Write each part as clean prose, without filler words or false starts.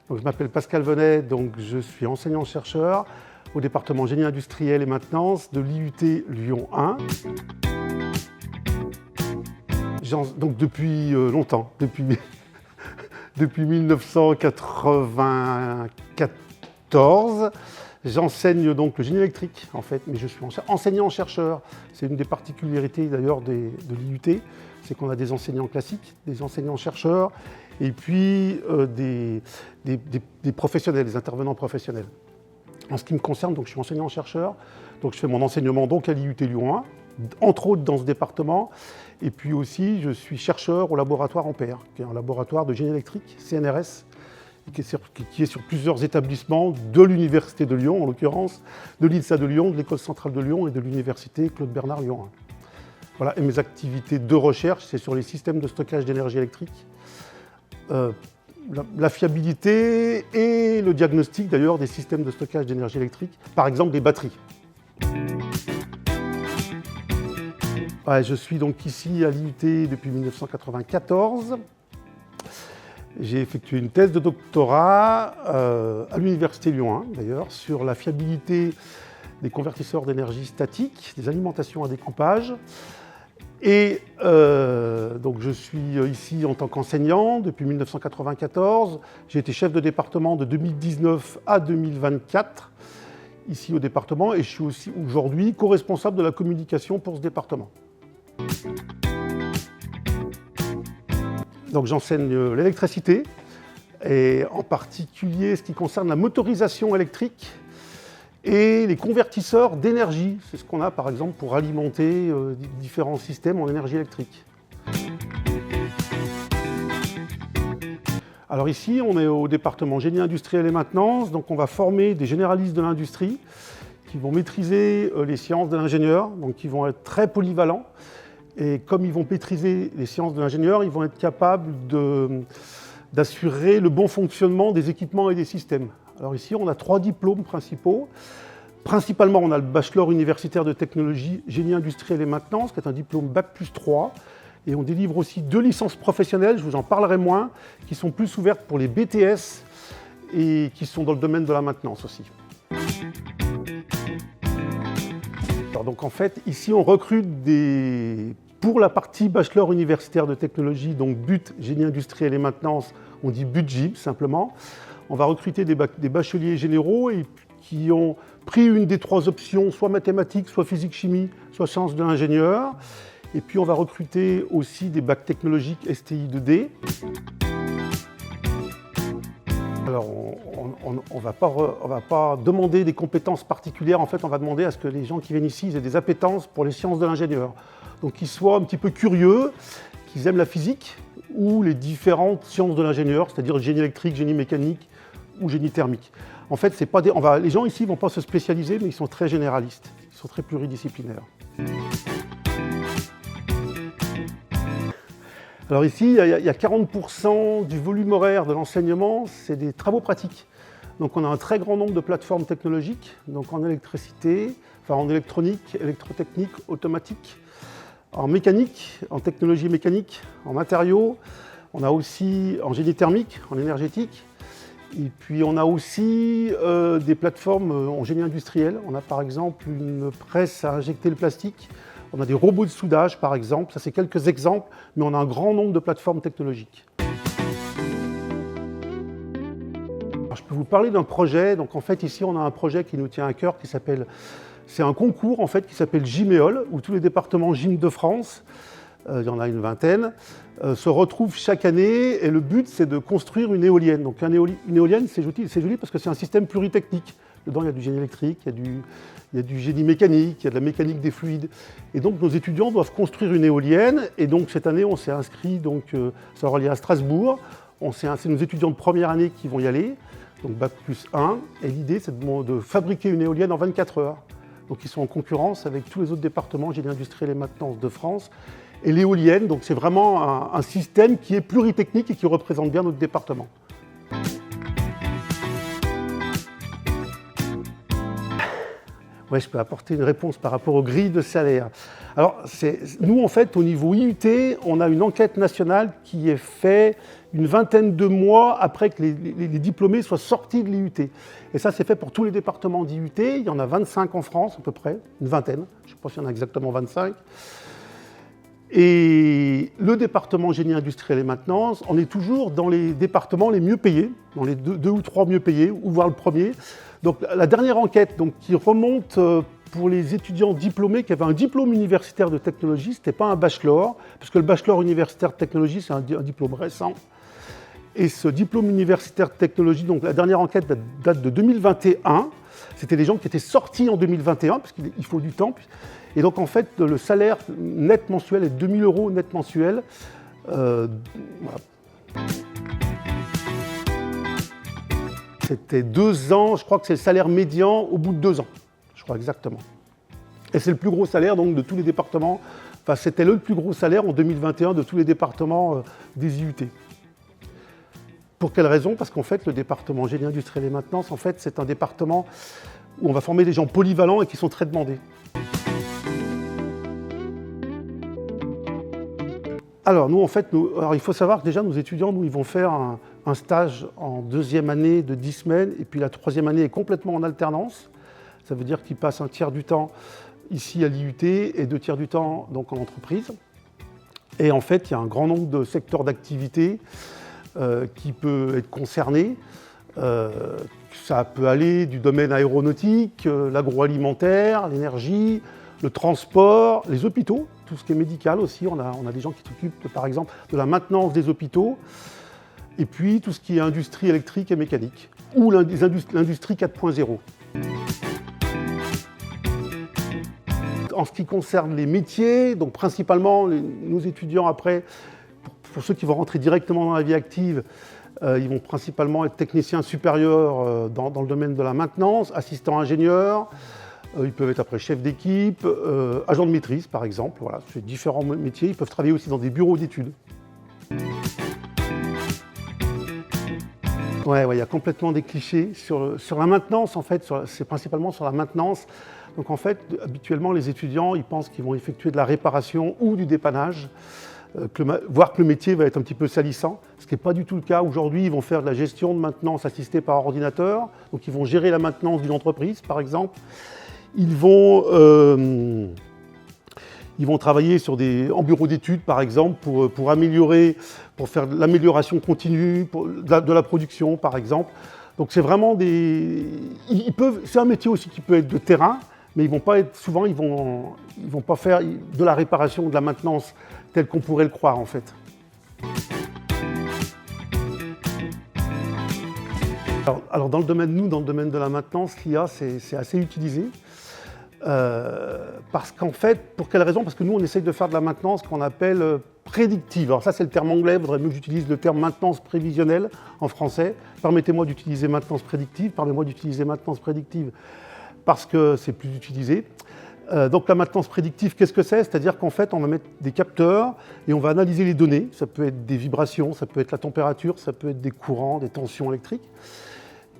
Donc, je m'appelle Pascal Venet, donc je suis enseignant-chercheur au département Génie industriel et maintenance de l'IUT Lyon 1. Donc depuis longtemps, depuis 1994, j'enseigne donc le génie électrique en fait, mais je suis enseignant-chercheur. C'est une des particularités d'ailleurs de l'IUT, c'est qu'on a des enseignants classiques, des enseignants-chercheurs, et puis des professionnels, des intervenants professionnels. En ce qui me concerne, donc, je suis enseignant-chercheur, donc je fais mon enseignement donc, à l'IUT Lyon 1, entre autres dans ce département, et puis aussi je suis chercheur au laboratoire Ampère, qui est un laboratoire de génie électrique, CNRS, qui est sur plusieurs établissements de l'Université de Lyon, en l'occurrence, de l'INSA de Lyon, de l'École centrale de Lyon et de l'Université Claude Bernard Lyon 1. Voilà, et mes activités de recherche, c'est sur les systèmes de stockage d'énergie électrique, la fiabilité et le diagnostic d'ailleurs des systèmes de stockage d'énergie électrique, par exemple des batteries. Ouais, je suis donc ici à l'IUT depuis 1994. J'ai effectué une thèse de doctorat à l'Université Lyon 1 d'ailleurs sur la fiabilité des convertisseurs d'énergie statique, des alimentations à découpage. Et donc je suis ici en tant qu'enseignant depuis 1994. J'ai été chef de département de 2019 à 2024 ici au département et je suis aussi aujourd'hui co-responsable de la communication pour ce département. Donc j'enseigne l'électricité et en particulier ce qui concerne la motorisation électrique et les convertisseurs d'énergie. C'est ce qu'on a par exemple pour alimenter différents systèmes en énergie électrique. Alors ici, on est au département Génie industriel et maintenance, donc on va former des généralistes de l'industrie qui vont maîtriser les sciences de l'ingénieur, donc qui vont être très polyvalents. Et comme ils vont maîtriser les sciences de l'ingénieur, ils vont être capables d'assurer le bon fonctionnement des équipements et des systèmes. Alors ici, on a 3 diplômes principaux. Principalement, on a le bachelor universitaire de technologie génie industriel et maintenance, qui est un diplôme Bac+3. Et on délivre aussi 2 licences professionnelles, je vous en parlerai moins, qui sont plus ouvertes pour les BTS et qui sont dans le domaine de la maintenance aussi. Alors donc en fait, ici, on recrute pour la partie bachelor universitaire de technologie, donc BUT, génie industriel et maintenance, on dit BUT-GIB simplement. On va recruter des bacheliers généraux qui ont pris une des 3 options, soit mathématiques, soit physique-chimie, soit sciences de l'ingénieur. Et puis on va recruter aussi des bacs technologiques STI 2D. Alors on va pas demander des compétences particulières, en fait on va demander à ce que les gens qui viennent ici aient des appétences pour les sciences de l'ingénieur. Donc qu'ils soient un petit peu curieux, qu'ils aiment la physique ou les différentes sciences de l'ingénieur, c'est-à-dire génie électrique, génie mécanique ou génie thermique. En fait, c'est pas les gens ici ne vont pas se spécialiser, mais ils sont très généralistes, ils sont très pluridisciplinaires. Alors ici, il y a 40% du volume horaire de l'enseignement, c'est des travaux pratiques. Donc on a un très grand nombre de plateformes technologiques, donc en électricité, en électronique, électrotechnique, automatique, en mécanique, en technologie mécanique, en matériaux. On a aussi en génie thermique, en énergétique. Et puis on a aussi des plateformes en génie industriel. On a par exemple une presse à injecter le plastique. On a des robots de soudage par exemple. Ça c'est quelques exemples, mais on a un grand nombre de plateformes technologiques. Alors, je peux vous parler d'un projet. Donc en fait ici on a un projet qui nous tient à cœur qui s'appelle... C'est un concours en fait qui s'appelle GIMEOL, où tous les départements GIM de France, il y en a une vingtaine, se retrouvent chaque année et le but c'est de construire une éolienne. Donc une éolienne c'est joli parce que c'est un système pluritechnique. Dedans il y a du génie électrique, il y a du génie mécanique, il y a de la mécanique des fluides. Et donc nos étudiants doivent construire une éolienne et donc cette année on s'est inscrit, ça aura lieu à Strasbourg. C'est nos étudiants de première année qui vont y aller, donc Bac+1. Et l'idée c'est de fabriquer une éolienne en 24 heures. Donc ils sont en concurrence avec tous les autres départements génie industriel et maintenance de France. Et l'éolienne, donc c'est vraiment un système qui est pluritechnique et qui représente bien notre département. Ouais, je peux apporter une réponse par rapport aux grilles de salaire. Alors, nous, en fait, au niveau IUT, on a une enquête nationale qui est faite une vingtaine de mois après que les diplômés soient sortis de l'IUT. Et ça, c'est fait pour tous les départements d'IUT. Il y en a 25 en France, à peu près, une vingtaine. Je ne sais pas s'il y en a exactement 25. Et le département génie industriel et maintenance, on est toujours dans les départements les mieux payés, dans les deux ou trois mieux payés, ou voire le premier. Donc la dernière enquête donc, qui remonte pour les étudiants diplômés qui avaient un diplôme universitaire de technologie, ce n'était pas un bachelor, parce que le bachelor universitaire de technologie, c'est un diplôme récent. Et ce diplôme universitaire de technologie, donc la dernière enquête date de 2021, c'était des gens qui étaient sortis en 2021, parce qu'il faut du temps. Et donc en fait, le salaire net mensuel est 2 000 € net mensuel. Voilà. C'était 2 ans, je crois que c'est le salaire médian au bout de 2 ans, je crois exactement. Et c'est le plus gros salaire donc, de tous les départements, enfin c'était le plus gros salaire en 2021 de tous les départements des IUT. Pour quelle raison? Parce qu'en fait, le département génie industriel et maintenance, en fait, c'est un département où on va former des gens polyvalents et qui sont très demandés. Alors, nous, en fait, il faut savoir que déjà, nos étudiants, ils vont faire un stage en 2e année de 10 semaines, et puis la 3e année est complètement en alternance. Ça veut dire qu'ils passent un tiers du temps ici à l'IUT et 2 tiers du temps donc, en entreprise. Et en fait, il y a un grand nombre de secteurs d'activité qui peut être concerné. Ça peut aller du domaine aéronautique, l'agroalimentaire, l'énergie, le transport, les hôpitaux, tout ce qui est médical aussi. On a des gens qui s'occupent, par exemple, de la maintenance des hôpitaux. Et puis, tout ce qui est industrie électrique et mécanique, ou l'industrie 4.0. En ce qui concerne les métiers, donc principalement, nos étudiants, après, pour ceux qui vont rentrer directement dans la vie active, ils vont principalement être techniciens supérieurs dans le domaine de la maintenance, assistants ingénieurs. Ils peuvent être après chefs d'équipe, agents de maîtrise par exemple. Voilà, c'est différents métiers. Ils peuvent travailler aussi dans des bureaux d'études. Ouais, il y a complètement des clichés. Sur la maintenance, en fait, c'est principalement sur la maintenance. Donc en fait, habituellement, les étudiants, ils pensent qu'ils vont effectuer de la réparation ou du dépannage, voire que le métier va être un petit peu salissant, ce qui n'est pas du tout le cas. Aujourd'hui, ils vont faire de la gestion de maintenance assistée par ordinateur. Donc ils vont gérer la maintenance d'une entreprise, par exemple. Ils vont travailler en bureau d'études, par exemple, pour faire de l'amélioration continue de la production, par exemple. Donc c'est vraiment c'est un métier aussi qui peut être de terrain, mais ils vont pas faire de la réparation ou de la maintenance telle qu'on pourrait le croire, en fait. Alors dans le domaine de la maintenance, l'IA, c'est assez utilisé. Parce qu'en fait, pour quelle raison? Parce que nous, on essaye de faire de la maintenance qu'on appelle prédictive. Alors ça, c'est le terme anglais, il faudrait mieux que j'utilise le terme maintenance prévisionnelle en français. Permettez-moi d'utiliser maintenance prédictive, parce que c'est plus utilisé. Donc la maintenance prédictive, qu'est-ce que c'est? C'est-à-dire qu'en fait, on va mettre des capteurs et on va analyser les données. Ça peut être des vibrations, ça peut être la température, ça peut être des courants, des tensions électriques.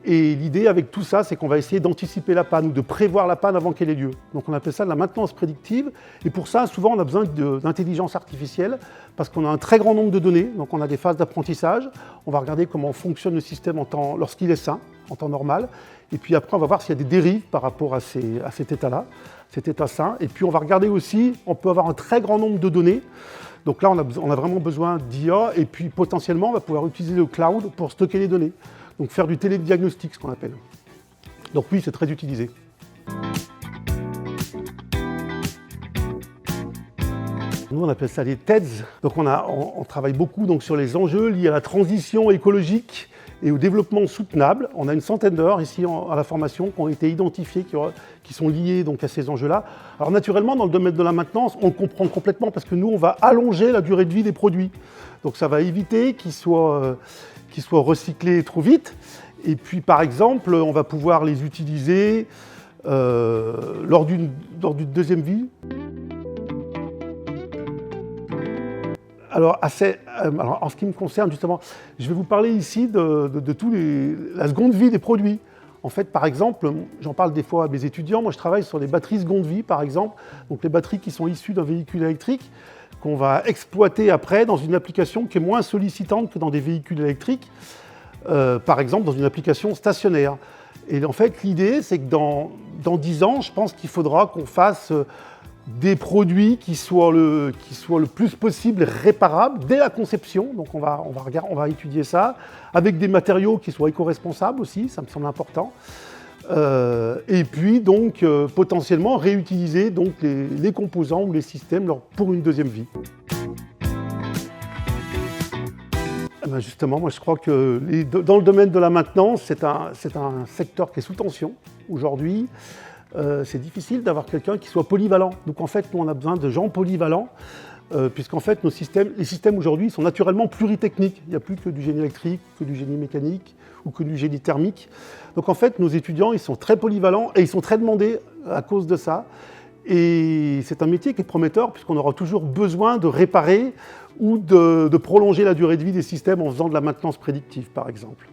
Et l'idée avec tout ça, c'est qu'on va essayer d'anticiper la panne ou de prévoir la panne avant qu'elle ait lieu. Donc on appelle ça de la maintenance prédictive. Et pour ça, souvent, on a besoin d'intelligence artificielle parce qu'on a un très grand nombre de données. Donc on a des phases d'apprentissage. On va regarder comment fonctionne le système lorsqu'il est sain, en temps normal. Et puis après, on va voir s'il y a des dérives par rapport à cet état-là, cet état sain. Et puis on va regarder aussi, on peut avoir un très grand nombre de données. Donc là, on a vraiment besoin d'IA. Et puis potentiellement, on va pouvoir utiliser le cloud pour stocker les données. Donc faire du télédiagnostic, ce qu'on appelle. Donc oui, c'est très utilisé. Nous, on appelle ça les TEDS. Donc on travaille beaucoup donc, sur les enjeux liés à la transition écologique et au développement soutenable. On a une centaine d'heures ici à la formation qui ont été identifiées, qui sont liées donc, à ces enjeux-là. Alors naturellement, dans le domaine de la maintenance, on le comprend complètement parce que nous, on va allonger la durée de vie des produits. Donc ça va éviter qu'ils soient recyclés trop vite. Et puis, par exemple, on va pouvoir les utiliser lors d'une deuxième vie. Alors, en ce qui me concerne, justement, je vais vous parler ici de la seconde vie des produits. En fait, par exemple, j'en parle des fois à mes étudiants, moi je travaille sur des batteries seconde vie, par exemple, donc les batteries qui sont issues d'un véhicule électrique, qu'on va exploiter après dans une application qui est moins sollicitante que dans des véhicules électriques, par exemple dans une application stationnaire. Et en fait, l'idée, c'est que dans 10 ans, je pense qu'il faudra qu'on fasse des produits qui soient le plus possible réparables dès la conception. Donc on va étudier ça, avec des matériaux qui soient éco-responsables aussi, ça me semble important. Et puis donc potentiellement réutiliser donc, les composants ou les systèmes pour une deuxième vie. Ben justement, moi je crois que dans le domaine de la maintenance, c'est un secteur qui est sous tension aujourd'hui. C'est difficile d'avoir quelqu'un qui soit polyvalent. Donc en fait, nous on a besoin de gens polyvalents, puisqu'en fait les systèmes aujourd'hui sont naturellement pluritechniques. Il n'y a plus que du génie électrique, que du génie mécanique ou que du génie thermique. Donc en fait, nos étudiants, ils sont très polyvalents et ils sont très demandés à cause de ça. Et c'est un métier qui est prometteur, puisqu'on aura toujours besoin de réparer ou de prolonger la durée de vie des systèmes en faisant de la maintenance prédictive, par exemple.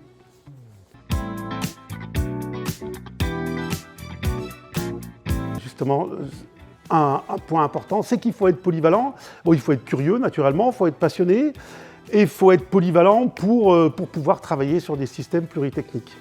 Justement, un point important, c'est qu'il faut être polyvalent. Bon, il faut être curieux, naturellement, il faut être passionné, et il faut être polyvalent pour pouvoir travailler sur des systèmes pluritechniques.